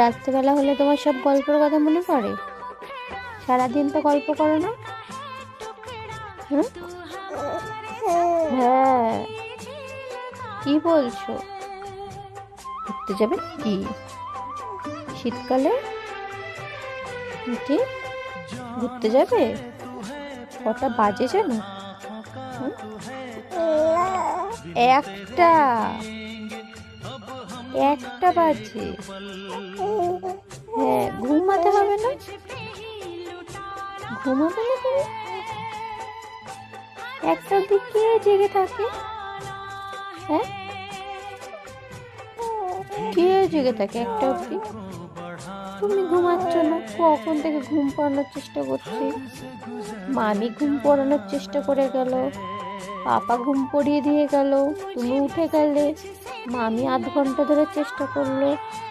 রাত্রেবেলা হলে তোমার সব গল্পের কথা মনে পড়ে? সারাদিন তো গল্প করো না। হুম? হ্যাঁ, কি বলছো? ঘুরতে যাবে কি শীতকালে? কি ঘুরতে যাবে? কটা বাজে জানো? হুম? একটা, একটা বাজে। হ্যাঁ, ঘুমাতে হবে না? ঘুমাবে না তুমি? একটা অব্দি কে জেগে থাকে? হ্যাঁ, কে জেগে থাকে একটা অব্দি? তুমি ঘুমাচ্ছ না, কখন থেকে ঘুম পাড়ানোর চেষ্টা করছি। মামি ঘুম পড়ানোর চেষ্টা করে গেল, পাপা ঘুম পড়িয়ে দিয়ে গেল, তুমি উঠে গেলে, মামি আধ ঘন্টা ধরে চেষ্টা করলো।